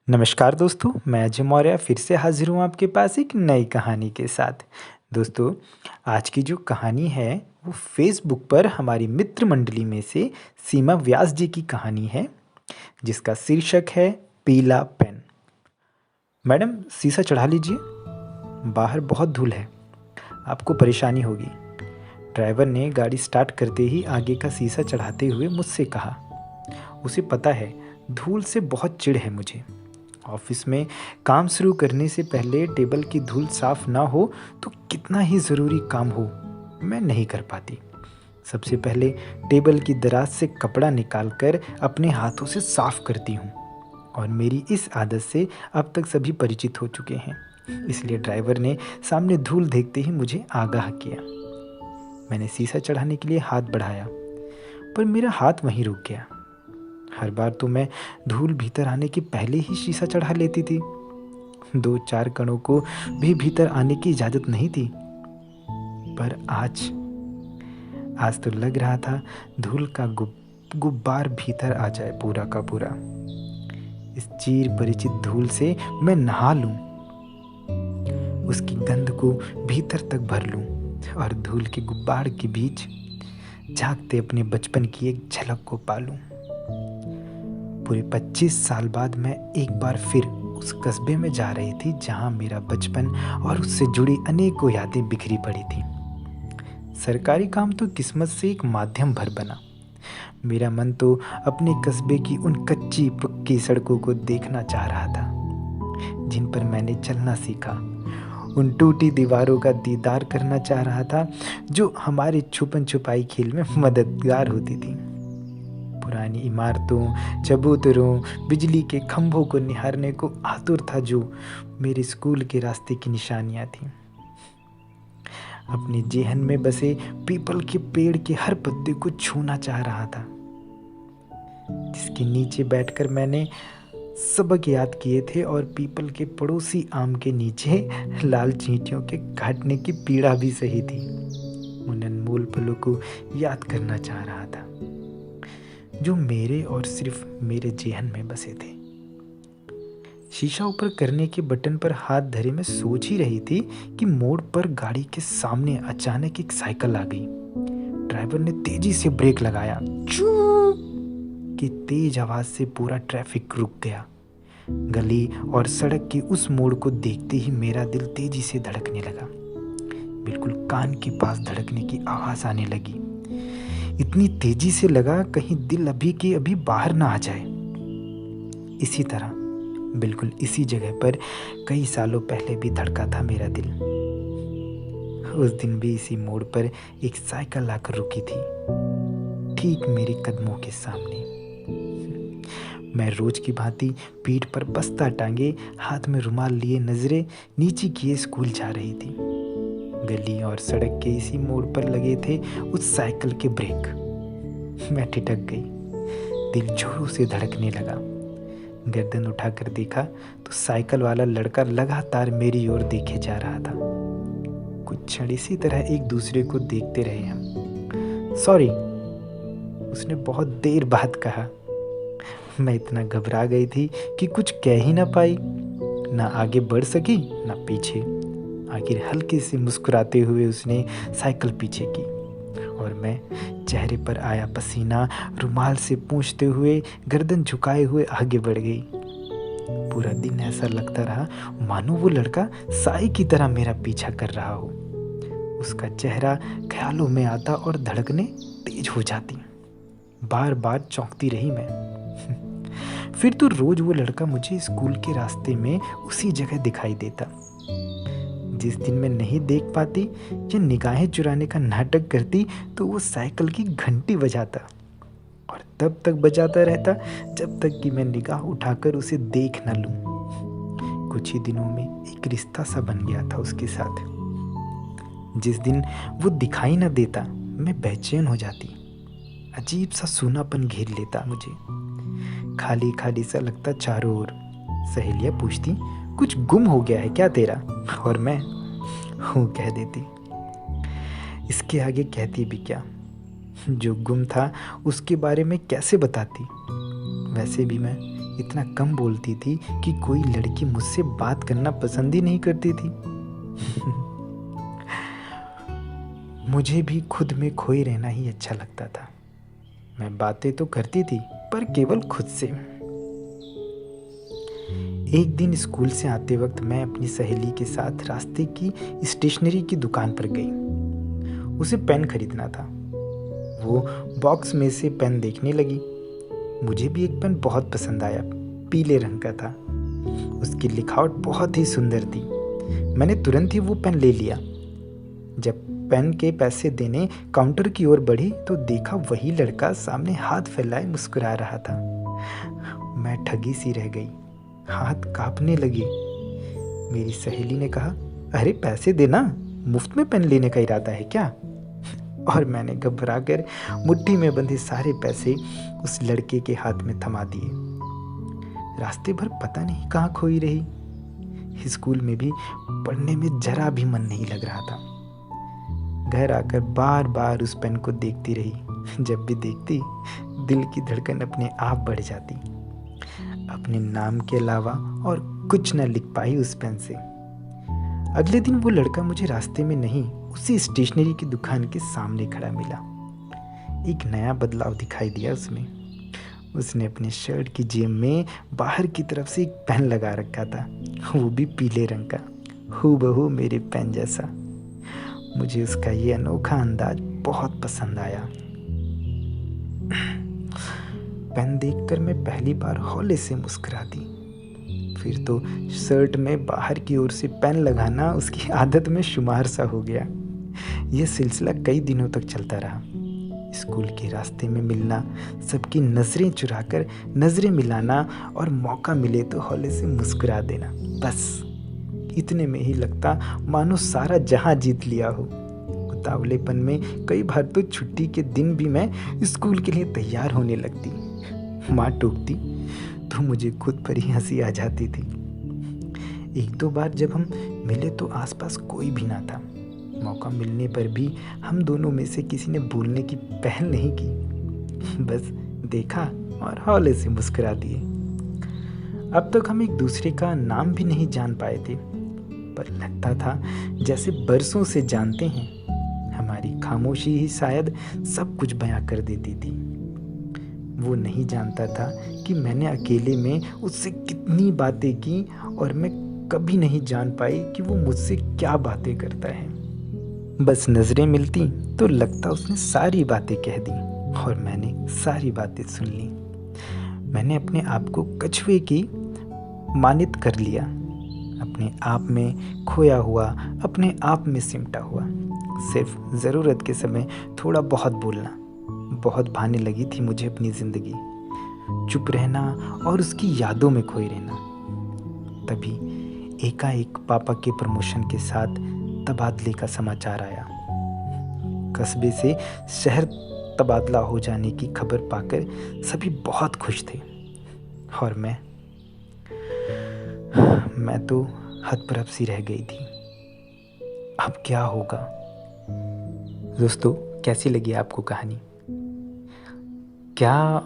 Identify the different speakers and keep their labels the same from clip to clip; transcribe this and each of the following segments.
Speaker 1: नमस्कार दोस्तों, मैं अजय मौर्य फिर से हाजिर हूँ आपके पास एक नई कहानी के साथ। दोस्तों, आज की जो कहानी है वो फेसबुक पर हमारी मित्र मंडली में से सीमा व्यास जी की कहानी है, जिसका शीर्षक है पीला पेन। मैडम, शीशा चढ़ा लीजिए, बाहर बहुत धूल है, आपको परेशानी होगी। ड्राइवर ने गाड़ी स्टार्ट करते ही आगे का शीशा चढ़ाते हुए मुझसे कहा। उसे पता है धूल से बहुत चिढ़ है मुझे। ऑफिस में काम शुरू करने से पहले टेबल की धूल साफ ना हो तो कितना ही ज़रूरी काम हो, मैं नहीं कर पाती। सबसे पहले टेबल की दराज से कपड़ा निकालकर अपने हाथों से साफ करती हूँ, और मेरी इस आदत से अब तक सभी परिचित हो चुके हैं। इसलिए ड्राइवर ने सामने धूल देखते ही मुझे आगाह किया। मैंने शीशा चढ़ाने के लिए हाथ बढ़ाया, पर मेरा हाथ वहीं रुक गया। हर बार तो मैं धूल भीतर आने के पहले ही शीशा चढ़ा लेती थी। 2-4 कणों को भी भीतर आने की इजाज़त नहीं थी। पर आज तो लग रहा था धूल का गुब्बार भीतर आ जाए पूरा का पूरा। इस चीर परिचित धूल से मैं नहा लूं, उसकी गंध को भीतर तक भर लूं और धूल के गुब्बार के बीच झांकते अपने बचपन की एक झलक को पालूं। पूरे 25 साल बाद मैं एक बार फिर उस कस्बे में जा रही थी जहां मेरा बचपन और उससे जुड़ी अनेकों यादें बिखरी पड़ी थी। सरकारी काम तो किस्मत से एक माध्यम भर बना। मेरा मन तो अपने कस्बे की उन कच्ची पक्की सड़कों को देखना चाह रहा था जिन पर मैंने चलना सीखा। उन टूटी दीवारों का दीदार करना चाह रहा था जो हमारे छुपन छुपाई खेल में मददगार होती थी। पुरानी इमारतों, चबूतरों, बिजली के खंभों को निहारने को आतुर था जो मेरे स्कूल के रास्ते की निशानियां थीं। अपने जेहन में बसे पीपल के पेड़ के हर पत्ते को छूना चाह रहा था, जिसके नीचे बैठकर मैंने सबक याद किए थे, और पीपल के पड़ोसी आम के नीचे लाल चींटियों के काटने की पीड़ा भी सही थी। उन अनमोल पलों को याद करना चाह रहा था जो मेरे और सिर्फ मेरे जेहन में बसे थे। शीशा ऊपर करने के बटन पर हाथ धरे मैं सोच ही रही थी कि मोड़ पर गाड़ी के सामने अचानक एक साइकिल आ गई। ड्राइवर ने तेजी से ब्रेक लगाया। चू की तेज आवाज से पूरा ट्रैफिक रुक गया। गली और सड़क के उस मोड़ को देखते ही मेरा दिल तेजी से धड़कने लगा। बिल्कुल कान के पास धड़कने की आवाज आने लगी। इतनी तेजी से लगा कहीं दिल अभी के अभी बाहर ना आ जाए। इसी तरह बिल्कुल इसी जगह पर कई सालों पहले भी धड़का था मेरा दिल। उस दिन भी इसी मोड़ पर एक साइकिल आकर रुकी थी, ठीक मेरे कदमों के सामने। मैं रोज की भांति पीठ पर बस्ता टांगे, हाथ में रुमाल लिए, नजरें नीचे किए स्कूल जा रही थी। गली और सड़क के इसी मोड़ पर लगे थे उस साइकिल के ब्रेक। मैं ठिठक गई, दिल जोरों से धड़कने लगा। गर्दन उठाकर देखा तो साइकिल वाला लड़का लगातार मेरी ओर देखे जा रहा था। कुछ क्षण इसी तरह एक दूसरे को देखते रहे हम। सॉरी, उसने बहुत देर बाद कहा। मैं इतना घबरा गई थी कि कुछ कह ही ना पाई, ना आगे बढ़ सकी ना पीछे। आखिर हल्के से मुस्कुराते हुए उसने साइकिल पीछे की और मैं चेहरे पर आया पसीना रुमाल से पोंछते हुए गर्दन झुकाए हुए आगे बढ़ गई। पूरा दिन ऐसा लगता रहा मानो वो लड़का साई की तरह मेरा पीछा कर रहा हो। उसका चेहरा ख्यालों में आता और धड़कनें तेज हो जाती। बार बार चौंकती रही मैं। फिर तो रोज वो लड़का मुझे स्कूल के रास्ते में उसी जगह दिखाई देता। जिस दिन मैं नहीं देख पाती या निगाहें चुराने का नाटक करती तो वो साइकिल की घंटी बजाता, और तब तक बजाता रहता जब तक कि मैं निगाह उठाकर उसे देख न लूं। कुछ ही दिनों में एक रिश्ता सा बन गया था उसके साथ। जिस दिन वो दिखाई न देता मैं बेचैन हो जाती। अजीब सा सूनापन घेर लेता मुझे। खाली खाली सा लगता चारों ओर। सहेलियां पूछती, कुछ गुम हो गया है क्या तेरा? और मैं हूँ कह देती। इसके आगे कहती भी क्या? जो गुम था उसके बारे में कैसे बताती? वैसे भी मैं इतना कम बोलती थी कि कोई लड़की मुझसे बात करना पसंद ही नहीं करती थी। मुझे भी खुद में खोए रहना ही अच्छा लगता था। मैं बातें तो करती थी पर केवल खुद से। एक दिन स्कूल से आते वक्त मैं अपनी सहेली के साथ रास्ते की स्टेशनरी की दुकान पर गई। उसे पेन खरीदना था। वो बॉक्स में से पेन देखने लगी। मुझे भी एक पेन बहुत पसंद आया, पीले रंग का था। उसकी लिखावट बहुत ही सुंदर थी। मैंने तुरंत ही वो पेन ले लिया। जब पेन के पैसे देने काउंटर की ओर बढ़ी तो देखा वही लड़का सामने हाथ फैलाए मुस्कुरा रहा था। मैं ठगी सी रह गई, हाथ कांपने लगे। मेरी सहेली ने कहा, अरे पैसे देना, मुफ्त में पेन लेने का इरादा है क्या? और मैंने घबराकर मुट्ठी में बंधे सारे पैसे उस लड़के के हाथ में थमा दिए। रास्ते भर पता नहीं कहाँ खोई रही। स्कूल में भी पढ़ने में जरा भी मन नहीं लग रहा था। घर आकर बार बार उस पेन को देखती रही। जब भी देखती दिल की धड़कन अपने आप बढ़ जाती। अपने नाम के अलावा और कुछ न लिख पाई उस पेन से। अगले दिन वो लड़का मुझे रास्ते में नहीं, उसी स्टेशनरी की दुकान के सामने खड़ा मिला। एक नया बदलाव दिखाई दिया उसमें। उसने अपने शर्ट की जेब में बाहर की तरफ से एक पेन लगा रखा था, वो भी पीले रंग का, हूबहू मेरे पेन जैसा। मुझे उसका ये अनोखा अंदाज बहुत पसंद आया। पेन देखकर मैं पहली बार हौले से मुस्कुरा दी। फिर तो शर्ट में बाहर की ओर से पेन लगाना उसकी आदत में शुमार सा हो गया। यह सिलसिला कई दिनों तक चलता रहा। स्कूल के रास्ते में मिलना, सबकी नजरें चुराकर नजरें मिलाना और मौका मिले तो हौले से मुस्कुरा देना, बस इतने में ही लगता मानो सारा जहां जीत लिया हो। उतावलेपन में कई बार तो छुट्टी के दिन भी मैं स्कूल के लिए तैयार होने लगती। माँ टोकती तो मुझे खुद पर ही हंसी आ जाती थी। एक दो बार जब हम मिले तो आसपास कोई भी ना था। मौका मिलने पर भी हम दोनों में से किसी ने बोलने की पहल नहीं की। बस देखा और हौले से मुस्कुरा दिए। अब तक हम एक दूसरे का नाम भी नहीं जान पाए थे, पर लगता था जैसे बरसों से जानते हैं। हमारी खामोशी ही शायद सब कुछ बयां कर देती थी। वो नहीं जानता था कि मैंने अकेले में उससे कितनी बातें की और मैं कभी नहीं जान पाई कि वो मुझसे क्या बातें करता है। बस नजरें मिलती तो लगता उसने सारी बातें कह दी और मैंने सारी बातें सुन ली। मैंने अपने आप को कछुए की मानित कर लिया, अपने आप में खोया हुआ, अपने आप में सिमटा हुआ। सिर्फ ज़रूरत के समय थोड़ा बहुत बोलना बहुत भाने लगी थी मुझे अपनी ज़िंदगी। चुप रहना और उसकी यादों में खोए रहना। तभी एकाएक पापा के प्रमोशन के साथ तबादले का समाचार आया। कस्बे से शहर तबादला हो जाने की खबर पाकर सभी बहुत खुश थे और मैं तो हतप्रभ सी रह गई थी। अब क्या होगा? दोस्तों, कैसी लगी आपको कहानी? क्या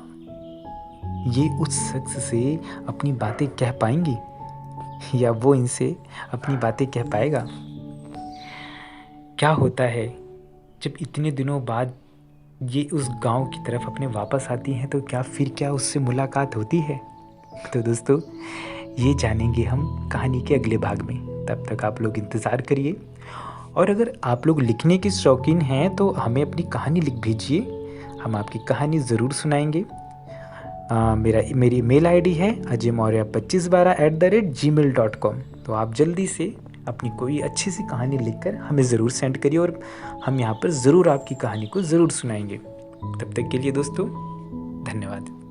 Speaker 1: ये उस शख्स से अपनी बातें कह पाएंगी या वो इनसे अपनी बातें कह पाएगा? क्या होता है जब इतने दिनों बाद ये उस गांव की तरफ अपने वापस आती हैं, तो क्या उससे मुलाकात होती है? तो दोस्तों, ये जानेंगे हम कहानी के अगले भाग में। तब तक आप लोग इंतज़ार करिए। और अगर आप लोग लिखने के शौकीन हैं तो हमें अपनी कहानी लिख भेजिए, हम आपकी कहानी ज़रूर सुनाएंगे। मेरी मेल आईडी है ajaymaurya2512@gmail.com। तो आप जल्दी से अपनी कोई अच्छी सी कहानी लिखकर हमें ज़रूर सेंड करिए और हम यहाँ पर ज़रूर आपकी कहानी को ज़रूर सुनाएंगे। तब तक के लिए दोस्तों, धन्यवाद।